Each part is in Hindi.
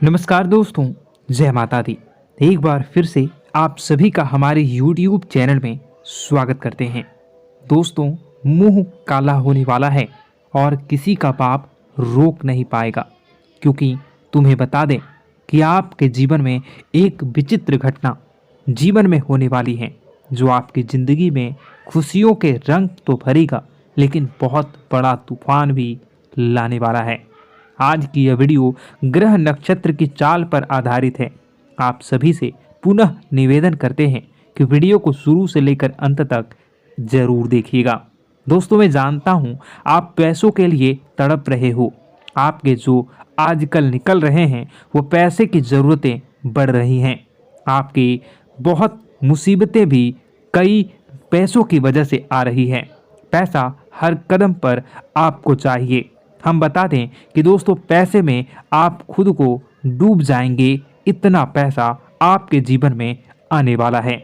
नमस्कार दोस्तों, जय माता दी। एक बार फिर से आप सभी का हमारे YouTube चैनल में स्वागत करते हैं। दोस्तों, मुंह काला होने वाला है और किसी का पाप रोक नहीं पाएगा, क्योंकि तुम्हें बता दें कि आपके जीवन में एक विचित्र घटना जीवन में होने वाली है, जो आपकी ज़िंदगी में खुशियों के रंग तो भरेगा, लेकिन बहुत बड़ा तूफान भी लाने वाला है। आज की यह वीडियो ग्रह नक्षत्र की चाल पर आधारित है। आप सभी से पुनः निवेदन करते हैं कि वीडियो को शुरू से लेकर अंत तक जरूर देखिएगा। दोस्तों, मैं जानता हूं आप पैसों के लिए तड़प रहे हो। आपके जो आजकल निकल रहे हैं वो पैसे की ज़रूरतें बढ़ रही हैं। आपकी बहुत मुसीबतें भी कई पैसों की वजह से आ रही है। पैसा हर कदम पर आपको चाहिए। हम बता दें कि दोस्तों, पैसे में आप खुद को डूब जाएंगे, इतना पैसा आपके जीवन में आने वाला है।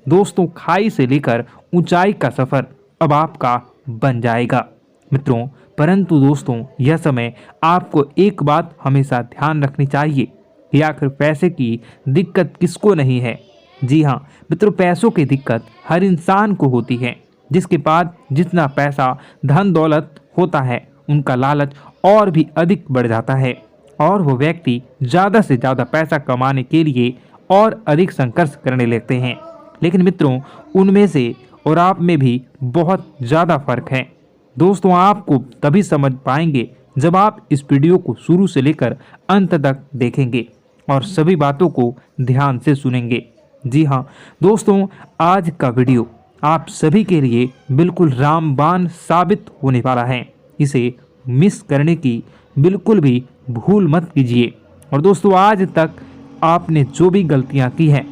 दोस्तों, खाई से लेकर ऊंचाई का सफ़र अब आपका बन जाएगा मित्रों। परंतु दोस्तों, यह समय आपको एक बात हमेशा ध्यान रखनी चाहिए कि आखिर पैसे की दिक्कत किसको नहीं है। जी हाँ मित्रों, पैसों की दिक्कत हर इंसान को होती है। जिसके पास जितना पैसा धन दौलत होता है, उनका लालच और भी अधिक बढ़ जाता है और वो व्यक्ति ज़्यादा से ज़्यादा पैसा कमाने के लिए और अधिक संघर्ष करने लगते हैं। लेकिन मित्रों, उनमें से और आप में भी बहुत ज़्यादा फर्क है। दोस्तों, आपको तभी समझ पाएंगे जब आप इस वीडियो को शुरू से लेकर अंत तक देखेंगे और सभी बातों को ध्यान से सुनेंगे। जी हाँ दोस्तों, आज का वीडियो आप सभी के लिए बिल्कुल रामबाण साबित होने वाला है। इसे मिस करने की बिल्कुल भी भूल मत कीजिए। और दोस्तों, आज तक आपने जो भी गलतियां की हैं,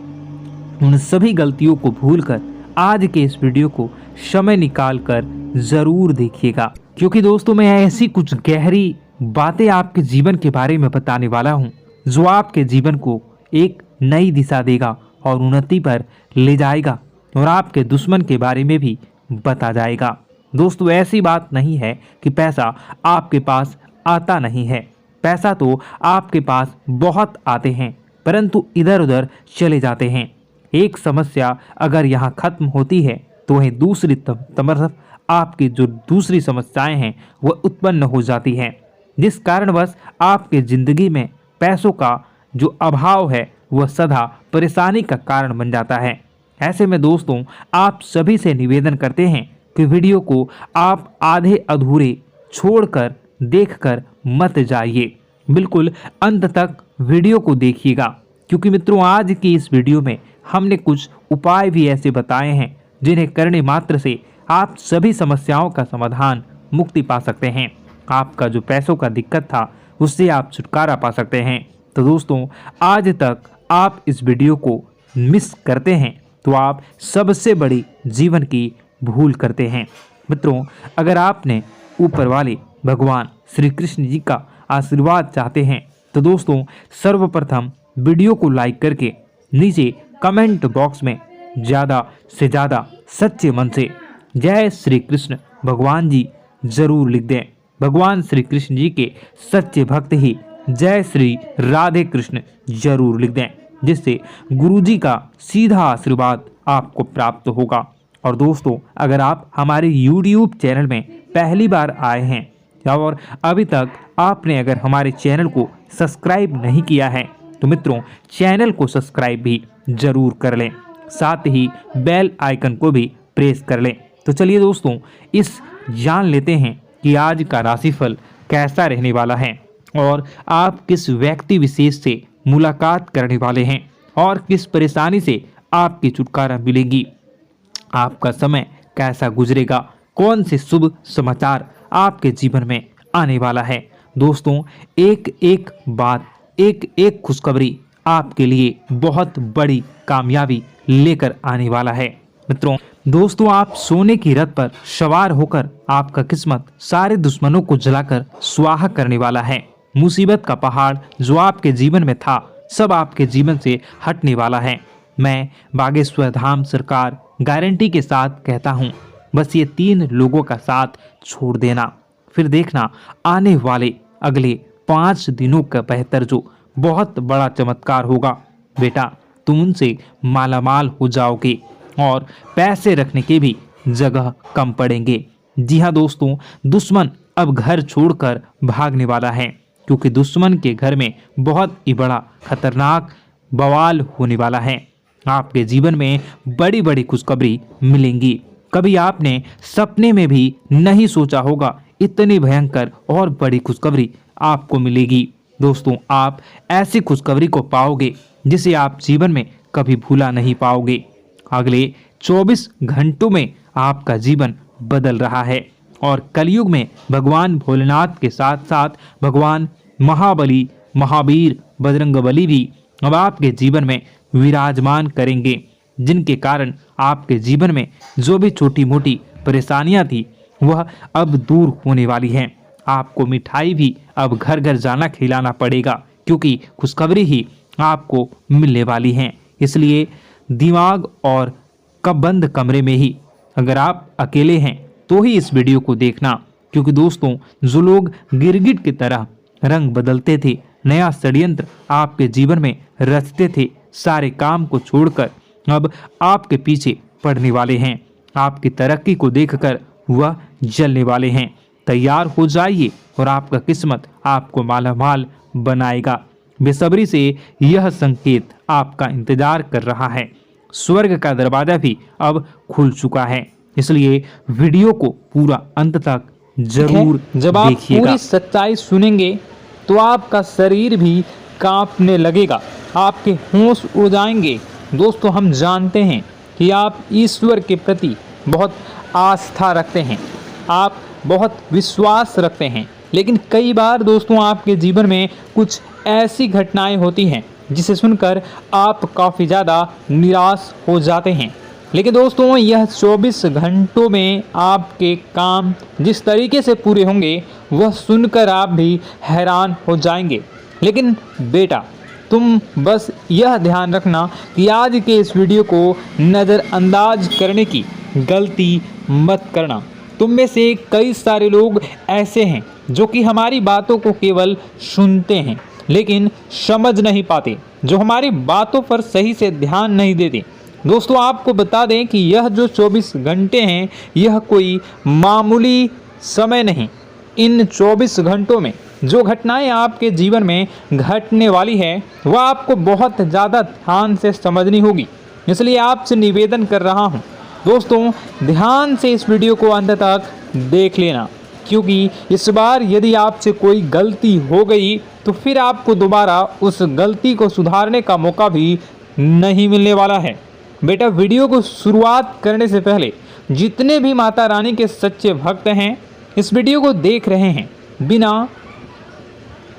उन सभी गलतियों को भूलकर आज के इस वीडियो को समय निकाल कर ज़रूर देखिएगा, क्योंकि दोस्तों, मैं ऐसी कुछ गहरी बातें आपके जीवन के बारे में बताने वाला हूं, जो आपके जीवन को एक नई दिशा देगा और उन्नति पर ले जाएगा और आपके दुश्मन के बारे में भी बता जाएगा। दोस्तों, ऐसी बात नहीं है कि पैसा आपके पास आता नहीं है। पैसा तो आपके पास बहुत आते हैं, परंतु इधर उधर चले जाते हैं। एक समस्या अगर यहाँ खत्म होती है तो वहीं दूसरी तरफ आपकी जो दूसरी समस्याएं हैं वह उत्पन्न हो जाती हैं, जिस कारणवश आपके ज़िंदगी में पैसों का जो अभाव है वह सदा परेशानी का कारण बन जाता है। ऐसे में दोस्तों, आप सभी से निवेदन करते हैं कि वीडियो को आप आधे अधूरे छोड़कर देखकर मत जाइए। बिल्कुल अंत तक वीडियो को देखिएगा, क्योंकि मित्रों, आज की इस वीडियो में हमने कुछ उपाय भी ऐसे बताए हैं जिन्हें करने मात्र से आप सभी समस्याओं का समाधान मुक्ति पा सकते हैं। आपका जो पैसों का दिक्कत था उससे आप छुटकारा पा सकते हैं। तो दोस्तों, आज तक आप इस वीडियो को मिस करते हैं तो आप सबसे बड़ी जीवन की भूल करते हैं। मित्रों, अगर आपने ऊपर वाले भगवान श्री कृष्ण जी का आशीर्वाद चाहते हैं तो दोस्तों, सर्वप्रथम वीडियो को लाइक करके नीचे कमेंट बॉक्स में ज़्यादा से ज़्यादा सच्चे मन से जय श्री कृष्ण भगवान जी जरूर लिख दें। भगवान श्री कृष्ण जी के सच्चे भक्त ही जय श्री राधे कृष्ण जरूर लिख दें, जिससे गुरु जी का सीधा आशीर्वाद आपको प्राप्त होगा। और दोस्तों, अगर आप हमारे YouTube चैनल में पहली बार आए हैं और अभी तक आपने अगर हमारे चैनल को सब्सक्राइब नहीं किया है तो मित्रों, चैनल को सब्सक्राइब भी ज़रूर कर लें, साथ ही बेल आइकन को भी प्रेस कर लें। तो चलिए दोस्तों, इस जान लेते हैं कि आज का राशिफल कैसा रहने वाला है और आप किस व्यक्ति विशेष से मुलाकात करने वाले हैं और किस परेशानी से आपकी छुटकारा मिलेगी। आपका समय कैसा गुजरेगा, कौन से शुभ समाचार आपके जीवन में आने वाला है। दोस्तों, एक एक बात, एक एक खुशखबरी आपके लिए बहुत बड़ी कामयाबी लेकर आने वाला है। मित्रों, दोस्तों, आप सोने की रथ पर सवार होकर आपका किस्मत सारे दुश्मनों को जलाकर स्वाहा करने वाला है। मुसीबत का पहाड़ जो आपके जीवन में था, सब आपके जीवन से हटने वाला है। मैं बागेश्वर धाम सरकार गारंटी के साथ कहता हूँ, बस ये 3 लोगों का साथ छोड़ देना, फिर देखना आने वाले अगले 5 दिनों का बेहतर जो बहुत बड़ा चमत्कार होगा। बेटा, तुम उनसे मालामाल हो जाओगे और पैसे रखने के भी जगह कम पड़ेंगे। जी हाँ दोस्तों, दुश्मन अब घर छोड़कर भागने वाला है, क्योंकि दुश्मन के घर में बहुत ही बड़ा खतरनाक बवाल होने वाला है। आपके जीवन में बड़ी बड़ी खुशखबरी मिलेंगी। कभी आपने सपने में भी नहीं सोचा होगा इतनी भयंकर और बड़ी खुशखबरी आपको मिलेगी। दोस्तों, आप ऐसी खुशखबरी को पाओगे जिसे आप जीवन में कभी भूला नहीं पाओगे। अगले 24 घंटों में आपका जीवन बदल रहा है और कलयुग में भगवान भोलेनाथ के साथ साथ भगवान महाबली, महावीर, बजरंगबली भी अब आपके जीवन में विराजमान करेंगे, जिनके कारण आपके जीवन में जो भी छोटी मोटी परेशानियां थी वह अब दूर होने वाली हैं। आपको मिठाई भी अब घर घर जाना खिलाना पड़ेगा, क्योंकि खुशखबरी ही आपको मिलने वाली हैं। इसलिए दिमाग और बंद कमरे में ही अगर आप अकेले हैं तो ही इस वीडियो को देखना, क्योंकि दोस्तों जो लोग गिरगिट की तरह रंग बदलते थे, नया षड्यंत्र आपके जीवन में रचते थे, सारे काम को छोड़कर अब आपके पीछे पड़ने वाले हैं। आपकी तरक्की को देखकर वह जलने वाले हैं। तैयार हो जाइए और आपका किस्मत आपको मालामाल बनाएगा। बेसब्री से यह संकेत आपका इंतजार कर रहा है। स्वर्ग का दरवाजा भी अब खुल चुका है, इसलिए वीडियो को पूरा अंत तक जरूर जब आप पूरी सच्चाई सुनेंगे तो आपका शरीर भी कांपने लगेगा, आपके होश उड़ जाएंगे। दोस्तों, हम जानते हैं कि आप ईश्वर के प्रति बहुत आस्था रखते हैं, आप बहुत विश्वास रखते हैं, लेकिन कई बार दोस्तों आपके जीवन में कुछ ऐसी घटनाएं होती हैं जिसे सुनकर आप काफ़ी ज़्यादा निराश हो जाते हैं। लेकिन दोस्तों, यह 24 घंटों में आपके काम जिस तरीके से पूरे होंगे वह सुनकर आप भी हैरान हो जाएंगे। लेकिन बेटा, तुम बस यह ध्यान रखना कि आज के इस वीडियो को नज़रअंदाज करने की गलती मत करना। तुम में से कई सारे लोग ऐसे हैं जो कि हमारी बातों को केवल सुनते हैं लेकिन समझ नहीं पाते, जो हमारी बातों पर सही से ध्यान नहीं देते। दोस्तों, आपको बता दें कि यह जो 24 घंटे हैं यह कोई मामूली समय नहीं। इन 24 घंटों में जो घटनाएं आपके जीवन में घटने वाली है वह आपको बहुत ज़्यादा ध्यान से समझनी होगी। इसलिए आपसे निवेदन कर रहा हूं, दोस्तों ध्यान से इस वीडियो को अंत तक देख लेना, क्योंकि इस बार यदि आपसे कोई गलती हो गई तो फिर आपको दोबारा उस गलती को सुधारने का मौका भी नहीं मिलने वाला है। बेटा, वीडियो को शुरुआत करने से पहले जितने भी माता रानी के सच्चे भक्त हैं इस वीडियो को देख रहे हैं बिना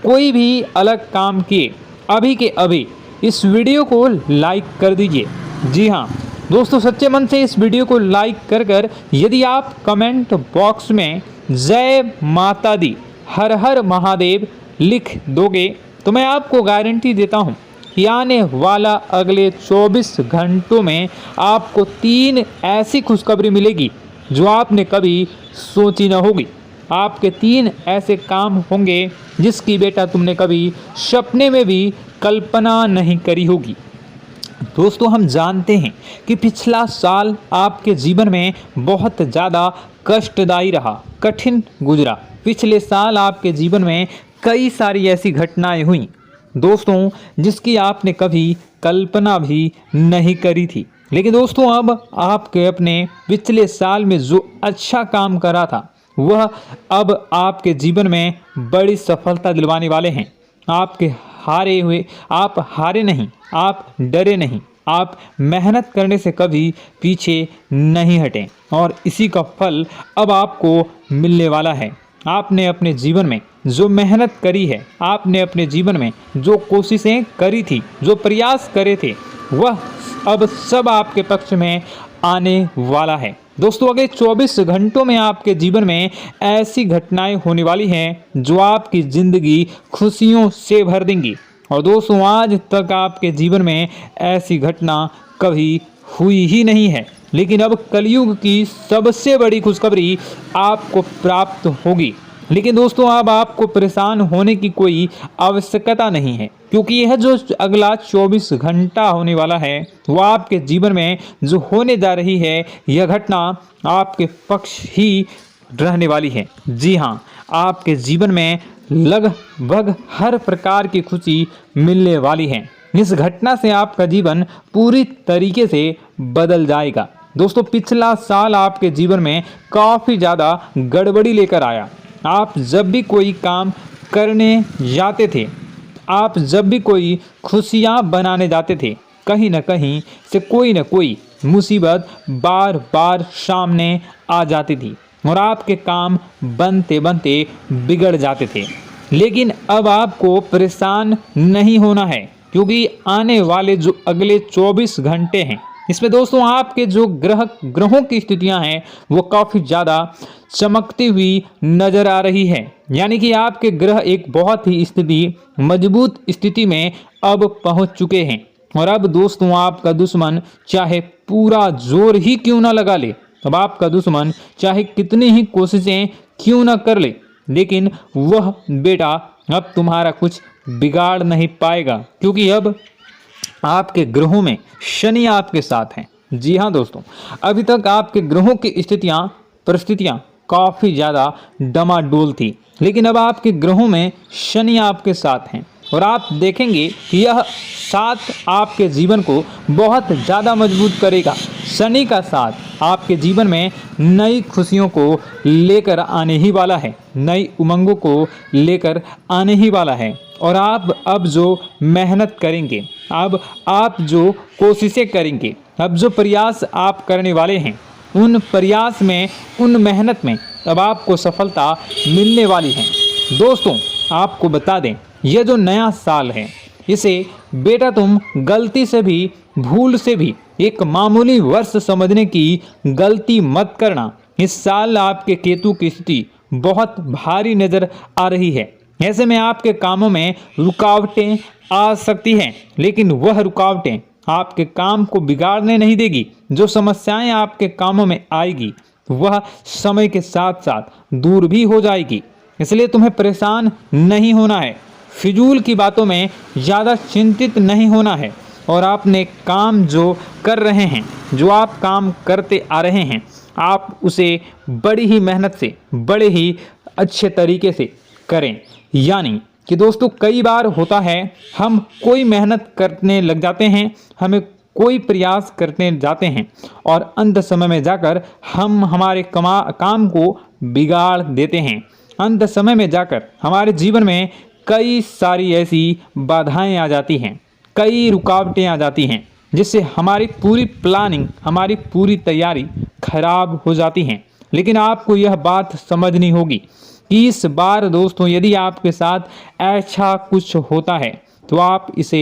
कोई भी अलग काम किए अभी के अभी इस वीडियो को लाइक कर दीजिए। जी हाँ दोस्तों, सच्चे मन से इस वीडियो को लाइक कर यदि आप कमेंट बॉक्स में जय माता दी, हर हर महादेव लिख दोगे तो मैं आपको गारंटी देता हूँ कि आने वाला अगले 24 घंटों में आपको 3 ऐसी खुशखबरी मिलेगी जो आपने कभी सोची न होगी। आपके 3 ऐसे काम होंगे जिसकी बेटा तुमने कभी सपने में भी कल्पना नहीं करी होगी। दोस्तों, हम जानते हैं कि पिछला साल आपके जीवन में बहुत ज़्यादा कष्टदायी रहा, कठिन गुजरा। पिछले साल आपके जीवन में कई सारी ऐसी घटनाएं हुई दोस्तों जिसकी आपने कभी कल्पना भी नहीं करी थी। लेकिन दोस्तों, अब आपके अपने पिछले साल में जो अच्छा काम करा था वह अब आपके जीवन में बड़ी सफलता दिलवाने वाले हैं। आप हारे नहीं, आप डरे नहीं, आप मेहनत करने से कभी पीछे नहीं हटें और इसी का फल अब आपको मिलने वाला है। आपने अपने जीवन में जो मेहनत करी है, आपने अपने जीवन में जो कोशिशें करी थी, जो प्रयास करे थे, वह अब सब आपके पक्ष में आने वाला है। दोस्तों, अगले 24 घंटों में आपके जीवन में ऐसी घटनाएं होने वाली हैं जो आपकी ज़िंदगी खुशियों से भर देंगी। और दोस्तों, आज तक आपके जीवन में ऐसी घटना कभी हुई ही नहीं है, लेकिन अब कलयुग की सबसे बड़ी खुशखबरी आपको प्राप्त होगी। लेकिन दोस्तों अब आपको परेशान होने की कोई आवश्यकता नहीं है, क्योंकि यह जो अगला 24 घंटा होने वाला है वो आपके जीवन में जो होने जा रही है यह घटना आपके पक्ष ही रहने वाली है। जी हाँ, आपके जीवन में लगभग हर प्रकार की खुशी मिलने वाली है। इस घटना से आपका जीवन पूरी तरीके से बदल जाएगा। दोस्तों पिछला साल आपके जीवन में काफ़ी ज़्यादा गड़बड़ी लेकर आया। आप जब भी कोई काम करने जाते थे, आप जब भी कोई खुशियाँ बनाने जाते थे, कहीं ना कहीं से कोई ना कोई मुसीबत बार बार सामने आ जाती थी और आपके काम बनते बनते बिगड़ जाते थे। लेकिन अब आपको परेशान नहीं होना है, क्योंकि आने वाले जो अगले 24 घंटे हैं इसमें दोस्तों आपके जो ग्रहों की स्थितियां हैं वो काफ़ी ज़्यादा चमकती हुई नज़र आ रही है। यानी कि आपके ग्रह एक बहुत ही मजबूत स्थिति में अब पहुंच चुके हैं। और अब दोस्तों आपका दुश्मन चाहे पूरा जोर ही क्यों ना लगा ले, अब आपका दुश्मन चाहे कितनी ही कोशिशें क्यों ना कर ले, लेकिन वह बेटा अब तुम्हारा कुछ बिगाड़ नहीं पाएगा, क्योंकि अब आपके ग्रहों में शनि आपके साथ हैं। जी हाँ दोस्तों, अभी तक आपके ग्रहों की परिस्थितियाँ काफ़ी ज़्यादा डमाडोल थी, लेकिन अब आपके ग्रहों में शनि आपके साथ हैं और आप देखेंगे कि यह साथ आपके जीवन को बहुत ज़्यादा मजबूत करेगा। शनि का साथ आपके जीवन में नई खुशियों को लेकर आने ही वाला है, नई उमंगों को लेकर आने ही वाला है। और आप अब जो मेहनत करेंगे, अब आप जो कोशिशें करेंगे, अब जो प्रयास आप करने वाले हैं, उन प्रयास में, उन मेहनत में अब आपको सफलता मिलने वाली है। दोस्तों आपको बता दें, यह जो नया साल है इसे बेटा तुम गलती से भी, भूल से भी एक मामूली वर्ष समझने की गलती मत करना। इस साल आपके केतु की स्थिति बहुत भारी नज़र आ रही है। ऐसे में आपके कामों में रुकावटें आ सकती हैं, लेकिन वह रुकावटें आपके काम को बिगाड़ने नहीं देगी। जो समस्याएं आपके कामों में आएगी वह समय के साथ साथ दूर भी हो जाएगी। इसलिए तुम्हें परेशान नहीं होना है, फिजूल की बातों में ज़्यादा चिंतित नहीं होना है और आपने काम जो कर रहे हैं, जो आप काम करते आ रहे हैं, आप उसे बड़ी ही मेहनत से, बड़े ही अच्छे तरीके से करें। यानी कि दोस्तों कई बार होता है हम कोई मेहनत करने लग जाते हैं, हमें कोई प्रयास करने जाते हैं और अंत समय में जाकर हम हमारे काम को बिगाड़ देते हैं। अंत समय में जाकर हमारे जीवन में कई सारी ऐसी बाधाएं आ जाती हैं, कई रुकावटें आ जाती हैं, जिससे हमारी पूरी प्लानिंग, हमारी पूरी तैयारी खराब हो जाती हैं। लेकिन आपको यह बात समझनी होगी कि इस बार दोस्तों यदि आपके साथ ऐसा कुछ होता है तो आप इसे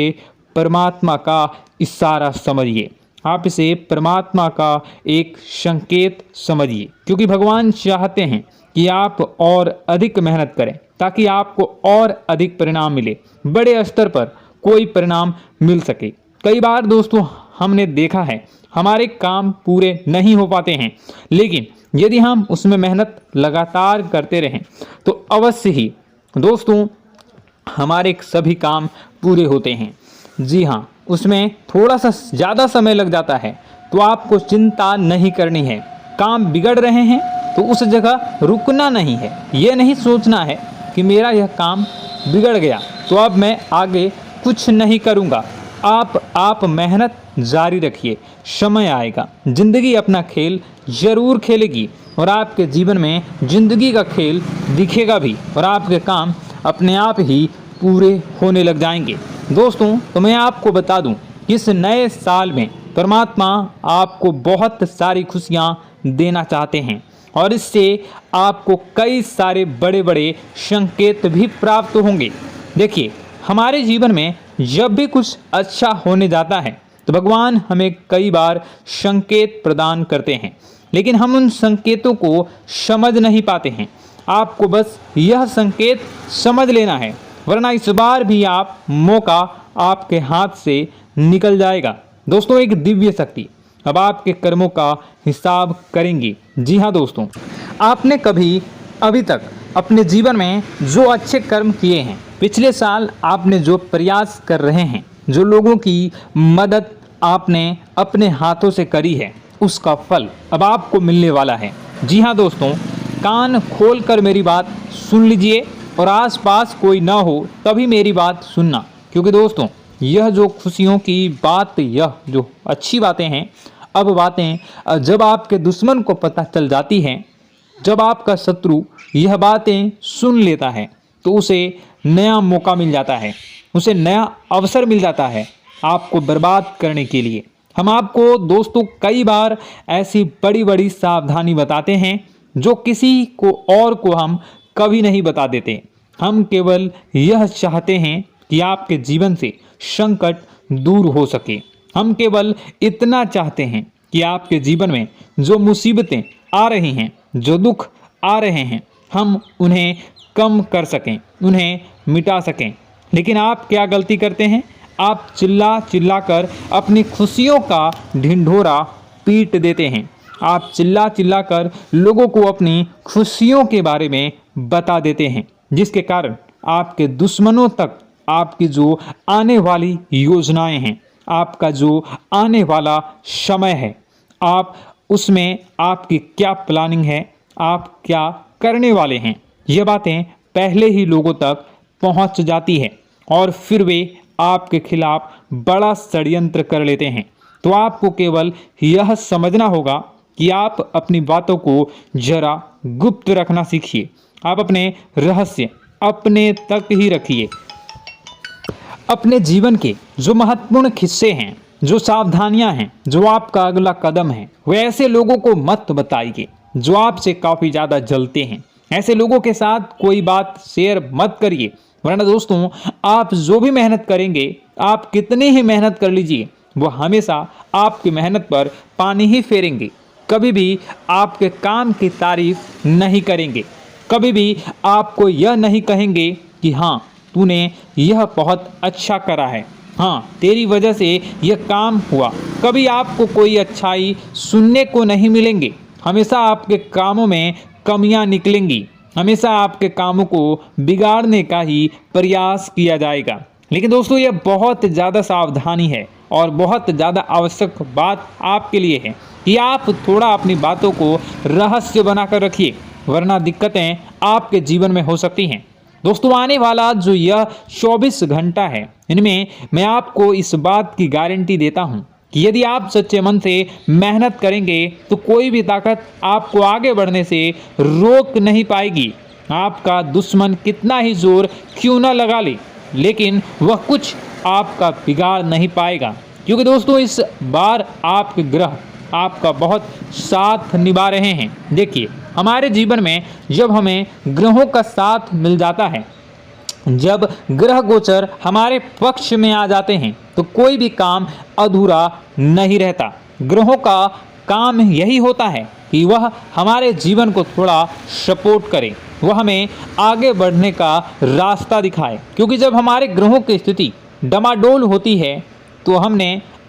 परमात्मा का इशारा समझिए, आप इसे परमात्मा का एक संकेत समझिए, क्योंकि भगवान चाहते हैं कि आप और अधिक मेहनत करें ताकि आपको और अधिक परिणाम मिले, बड़े स्तर पर कोई परिणाम मिल सके। कई बार दोस्तों हमने देखा है हमारे काम पूरे नहीं हो पाते हैं, लेकिन यदि हम उसमें मेहनत लगातार करते रहें तो अवश्य ही दोस्तों हमारे सभी काम पूरे होते हैं। जी हाँ, उसमें थोड़ा सा ज़्यादा समय लग जाता है तो आपको चिंता नहीं करनी है। काम बिगड़ रहे हैं तो उस जगह रुकना नहीं है, ये नहीं सोचना है कि मेरा यह काम बिगड़ गया तो अब मैं आगे कुछ नहीं करूँगा। आप मेहनत जारी रखिए, समय आएगा, ज़िंदगी अपना खेल ज़रूर खेलेगी और आपके जीवन में ज़िंदगी का खेल दिखेगा भी और आपके काम अपने आप ही पूरे होने लग जाएंगे। दोस्तों तो मैं आपको बता दूं कि इस नए साल में परमात्मा आपको बहुत सारी खुशियां देना चाहते हैं और इससे आपको कई सारे बड़े बड़े संकेत भी प्राप्त होंगे। देखिए, हमारे जीवन में जब भी कुछ अच्छा होने जाता है तो भगवान हमें कई बार संकेत प्रदान करते हैं, लेकिन हम उन संकेतों को समझ नहीं पाते हैं। आपको बस यह संकेत समझ लेना है, वरना इस बार भी आप मौका आपके हाथ से निकल जाएगा। दोस्तों एक दिव्य शक्ति अब आपके कर्मों का हिसाब करेंगी। जी हाँ दोस्तों, आपने कभी अभी तक अपने जीवन में जो अच्छे कर्म किए हैं, पिछले साल आपने जो प्रयास कर रहे हैं, जो लोगों की मदद आपने अपने हाथों से करी है, उसका फल अब आपको मिलने वाला है। जी हाँ दोस्तों, कान खोलकर मेरी बात सुन लीजिए और आसपास कोई ना हो तभी मेरी बात सुनना, क्योंकि दोस्तों यह जो खुशियों की बात, यह जो अच्छी बातें हैं, अब बातें जब आपके दुश्मन को पता चल जाती हैं, जब आपका शत्रु यह बातें सुन लेता है, तो उसे नया मौका मिल जाता है, उसे नया अवसर मिल जाता है आपको बर्बाद करने के लिए। हम आपको दोस्तों कई बार ऐसी बड़ी बड़ी सावधानी बताते हैं जो किसी को और को हम कभी नहीं बता देते। हम केवल यह चाहते हैं कि आपके जीवन से संकट दूर हो सके। हम केवल इतना चाहते हैं कि आपके जीवन में जो मुसीबतें आ रही हैं, जो दुख आ रहे हैं, हम उन्हें कम कर सकें, उन्हें मिटा सकें। लेकिन आप क्या गलती करते हैं? आप चिल्ला चिल्ला कर अपनी खुशियों का ढिंढोरा पीट देते हैं। आप चिल्ला चिल्ला कर लोगों को अपनी खुशियों के बारे में बता देते हैं, जिसके कारण आपके दुश्मनों तक आपकी जो आने वाली योजनाएं हैं, आपका जो आने वाला समय है, आप उसमें आपकी क्या प्लानिंग है, आप क्या करने वाले हैं, ये बातें पहले ही लोगों तक पहुंच जाती है और फिर वे आपके खिलाफ बड़ा षड्यंत्र कर लेते हैं। तो आपको केवल यह समझना होगा कि आप अपनी बातों को जरा गुप्त रखना सीखिए। आप अपने रहस्य अपने तक ही रखिए। अपने जीवन के जो महत्वपूर्ण हिस्से हैं, जो सावधानियां हैं, जो आपका अगला कदम है, वे ऐसे लोगों को मत बताइए जो आपसे काफ़ी ज़्यादा जलते हैं। ऐसे लोगों के साथ कोई बात शेयर मत करिए, वरना दोस्तों आप जो भी मेहनत करेंगे, आप कितनी ही मेहनत कर लीजिए, वो हमेशा आपकी मेहनत पर पानी ही फेरेंगे। कभी भी आपके काम की तारीफ नहीं करेंगे, कभी भी आपको यह नहीं कहेंगे कि हाँ तूने यह बहुत अच्छा करा है, हाँ तेरी वजह से यह काम हुआ। कभी आपको कोई अच्छाई सुनने को नहीं मिलेंगे। हमेशा आपके कामों में कमियां निकलेंगी, हमेशा आपके कामों को बिगाड़ने का ही प्रयास किया जाएगा। लेकिन दोस्तों यह बहुत ज़्यादा सावधानी है और बहुत ज़्यादा आवश्यक बात आपके लिए है कि आप थोड़ा अपनी बातों को रहस्य बनाकर रखिए, वरना दिक्कतें आपके जीवन में हो सकती हैं। दोस्तों आने वाला जो यह 24 घंटा है, इनमें मैं आपको इस बात की गारंटी देता हूं कि यदि आप सच्चे मन से मेहनत करेंगे तो कोई भी ताकत आपको आगे बढ़ने से रोक नहीं पाएगी। आपका दुश्मन कितना ही जोर क्यों ना लगा ले, लेकिन वह कुछ आपका बिगाड़ नहीं पाएगा, क्योंकि दोस्तों इस बार आपके ग्रह आपका बहुत साथ निभा रहे हैं। देखिए हमारे जीवन में जब हमें ग्रहों का साथ मिल जाता है, जब ग्रह गोचर हमारे पक्ष में आ जाते हैं, तो कोई भी काम अधूरा नहीं रहता। ग्रहों का काम यही होता है कि वह हमारे जीवन को थोड़ा सपोर्ट करे, वह हमें आगे बढ़ने का रास्ता दिखाए। क्योंकि जब हमारे ग्रहों की स्थिति डमाडोल होती है, तो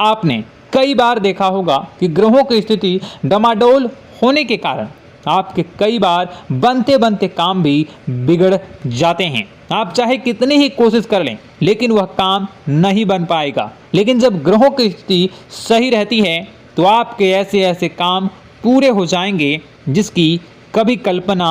आपने कई बार देखा होगा कि ग्रहों की स्थिति डमाडोल होने के कारण आपके कई बार बनते बनते काम भी बिगड़ जाते हैं। आप चाहे कितनी ही कोशिश कर लें, लेकिन वह काम नहीं बन पाएगा। लेकिन जब ग्रहों की स्थिति सही रहती है, तो आपके ऐसे ऐसे काम पूरे हो जाएंगे जिसकी कभी कल्पना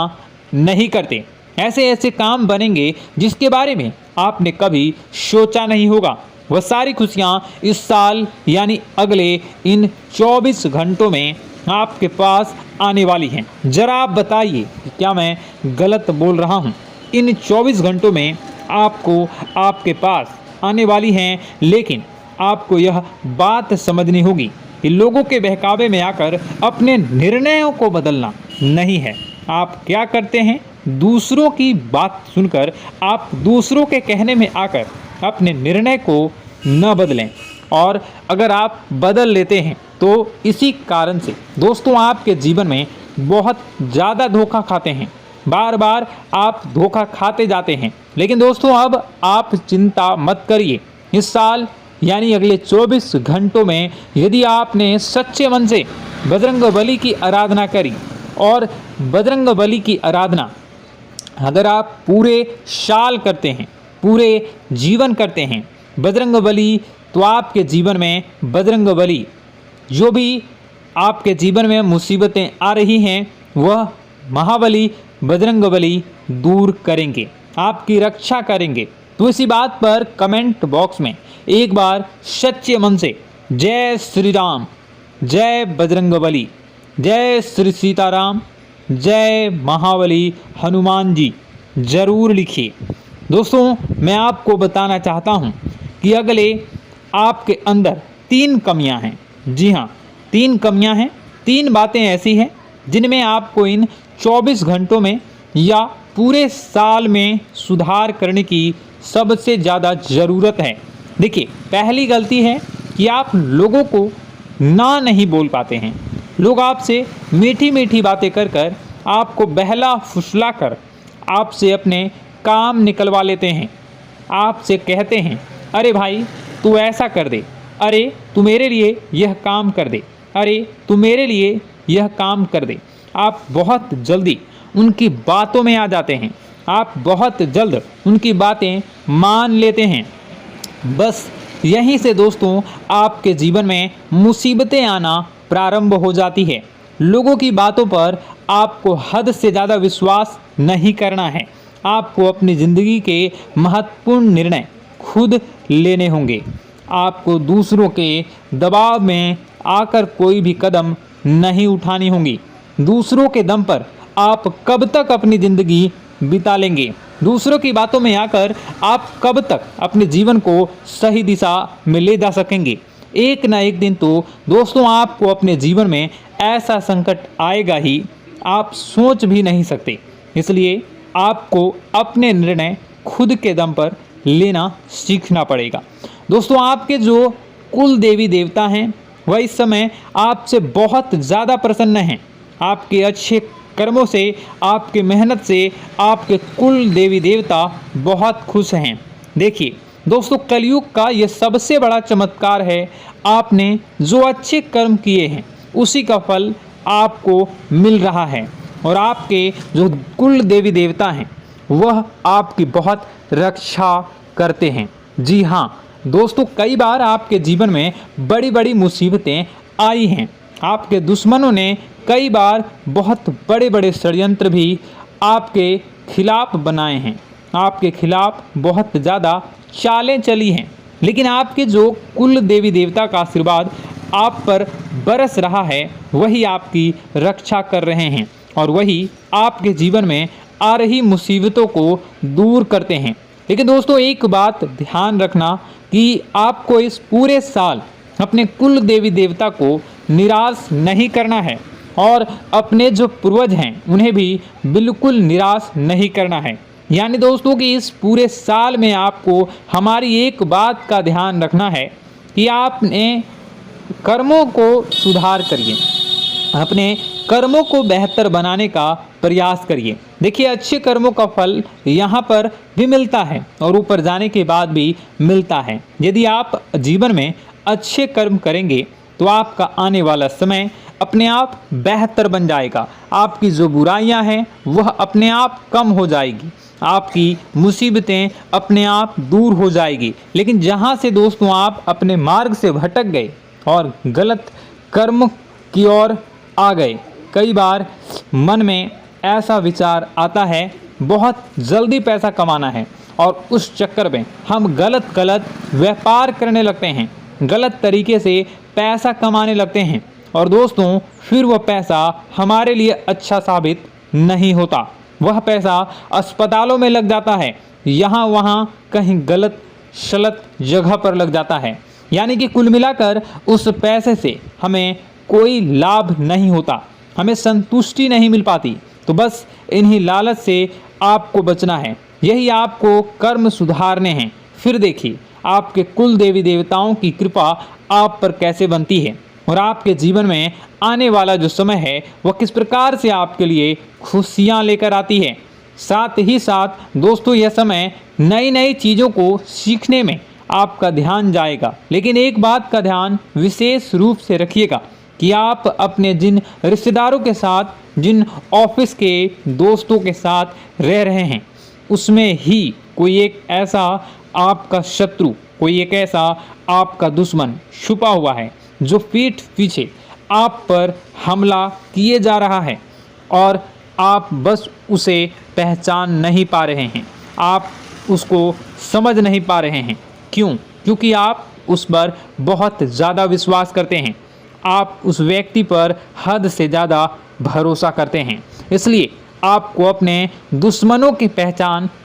नहीं करते। ऐसे ऐसे काम बनेंगे जिसके बारे में आपने कभी सोचा नहीं होगा। वह सारी खुशियाँ इस साल यानी अगले इन 24 घंटों में आपके पास आने वाली हैं। जरा आप बताइए कि क्या मैं गलत बोल रहा हूँ? इन 24 घंटों में आपको आपके पास आने वाली हैं, लेकिन आपको यह बात समझनी होगी कि लोगों के बहकावे में आकर अपने निर्णयों को बदलना नहीं है। आप क्या करते हैं? दूसरों की बात सुनकर आप दूसरों के कहने में आकर अपने निर्णय को न बदलें, और अगर आप बदल लेते हैं तो इसी कारण से दोस्तों आपके जीवन में बहुत ज़्यादा धोखा खाते हैं। बार बार आप धोखा खाते जाते हैं। लेकिन दोस्तों अब आप चिंता मत करिए। इस साल यानी अगले 24 घंटों में यदि आपने सच्चे मन से बजरंग बली की आराधना करी, और बजरंग बली की आराधना अगर आप पूरे साल करते हैं, पूरे जीवन करते हैं बजरंगबली, तो आपके जीवन में बजरंगबली जो भी आपके जीवन में मुसीबतें आ रही हैं वह महाबली बजरंगबली दूर करेंगे, आपकी रक्षा करेंगे। तो इसी बात पर कमेंट बॉक्स में एक बार सच्चे मन से जय श्री राम, जय बजरंगबली, जय श्री सीताराम, जय महाबली हनुमान जी जरूर लिखिए। दोस्तों, मैं आपको बताना चाहता हूं कि अगले आपके अंदर 3 कमियां हैं। जी हाँ, 3 कमियां हैं, 3 बातें ऐसी हैं जिनमें आपको इन 24 घंटों में या पूरे साल में सुधार करने की सबसे ज़्यादा ज़रूरत है। देखिए, पहली गलती है कि आप लोगों को ना नहीं बोल पाते हैं। लोग आपसे मीठी मीठी बातें कर कर आपको बहला फुसला कर आपसे अपने काम निकलवा लेते हैं। आपसे कहते हैं, अरे भाई तू ऐसा कर दे, अरे तू मेरे लिए यह काम कर दे, अरे तू मेरे लिए यह काम कर दे। आप बहुत जल्दी उनकी बातों में आ जाते हैं, आप बहुत जल्द उनकी बातें मान लेते हैं। बस यहीं से दोस्तों आपके जीवन में मुसीबतें आना प्रारंभ हो जाती है। लोगों की बातों पर आपको हद से ज़्यादा विश्वास नहीं करना है। आपको अपनी ज़िंदगी के महत्वपूर्ण निर्णय खुद लेने होंगे। आपको दूसरों के दबाव में आकर कोई भी कदम नहीं उठानी होगी। दूसरों के दम पर आप कब तक अपनी ज़िंदगी बिता लेंगे? दूसरों की बातों में आकर आप कब तक अपने जीवन को सही दिशा में ले जा सकेंगे? एक ना एक दिन तो दोस्तों आपको अपने जीवन में ऐसा संकट आएगा ही, आप सोच भी नहीं सकते। इसलिए आपको अपने निर्णय खुद के दम पर लेना सीखना पड़ेगा। दोस्तों, आपके जो कुल देवी देवता हैं वह इस समय आपसे बहुत ज़्यादा प्रसन्न हैं। आपके अच्छे कर्मों से, आपके मेहनत से आपके कुल देवी देवता बहुत खुश हैं। देखिए दोस्तों, कलयुग का ये सबसे बड़ा चमत्कार है, आपने जो अच्छे कर्म किए हैं उसी का फल आपको मिल रहा है। और आपके जो कुल देवी देवता हैं वह आपकी बहुत रक्षा करते हैं। जी हाँ दोस्तों, कई बार आपके जीवन में बड़ी बड़ी मुसीबतें आई हैं। आपके दुश्मनों ने कई बार बहुत बड़े बड़े षड्यंत्र भी आपके खिलाफ बनाए हैं, आपके खिलाफ बहुत ज़्यादा चालें चली हैं। लेकिन आपके जो कुल देवी देवता का आशीर्वाद आप पर बरस रहा है वही आपकी रक्षा कर रहे हैं और वही आपके जीवन में आ रही मुसीबतों को दूर करते हैं। लेकिन दोस्तों, एक बात ध्यान रखना कि आपको इस पूरे साल अपने कुल देवी देवता को निराश नहीं करना है और अपने जो पूर्वज हैं उन्हें भी बिल्कुल निराश नहीं करना है। यानी दोस्तों कि इस पूरे साल में आपको हमारी एक बात का ध्यान रखना है कि आपने कर्मों को सुधार करिए, अपने कर्मों को बेहतर बनाने का प्रयास करिए। देखिए, अच्छे कर्मों का फल यहाँ पर भी मिलता है और ऊपर जाने के बाद भी मिलता है। यदि आप जीवन में अच्छे कर्म करेंगे तो आपका आने वाला समय अपने आप बेहतर बन जाएगा। आपकी जो बुराइयां हैं वह अपने आप कम हो जाएगी, आपकी मुसीबतें अपने आप दूर हो जाएगी। लेकिन जहां से दोस्तों आप अपने मार्ग से भटक गए और गलत कर्म की ओर आ गए, कई बार मन में ऐसा विचार आता है बहुत जल्दी पैसा कमाना है और उस चक्कर में हम गलत व्यापार करने लगते हैं, गलत तरीके से पैसा कमाने लगते हैं और दोस्तों फिर वह पैसा हमारे लिए अच्छा साबित नहीं होता। वह पैसा अस्पतालों में लग जाता है, यहाँ वहाँ कहीं गलत सलत जगह पर लग जाता है। यानी कि कुल मिलाकर उस पैसे से हमें कोई लाभ नहीं होता, हमें संतुष्टि नहीं मिल पाती। तो बस इन्हीं लालच से आपको बचना है, यही आपको कर्म सुधारने हैं। फिर देखिए आपके कुल देवी देवताओं की कृपा आप पर कैसे बनती है और आपके जीवन में आने वाला जो समय है वह किस प्रकार से आपके लिए खुशियाँ लेकर आती है। साथ ही साथ दोस्तों यह समय नई नई चीज़ों को सीखने में आपका ध्यान जाएगा। लेकिन एक बात का ध्यान विशेष रूप से रखिएगा कि आप अपने जिन रिश्तेदारों के साथ, जिन ऑफिस के दोस्तों के साथ रह रहे हैं, उसमें ही कोई एक ऐसा आपका शत्रु, कोई एक ऐसा आपका दुश्मन छुपा हुआ है जो पीठ पीछे आप पर हमला किए जा रहा है और आप बस उसे पहचान नहीं पा रहे हैं, आप उसको समझ नहीं पा रहे हैं। क्यों? क्योंकि आप उस पर बहुत ज़्यादा विश्वास करते हैं, आप उस व्यक्ति पर हद से ज़्यादा भरोसा करते हैं। इसलिए आपको अपने दुश्मनों की पहचान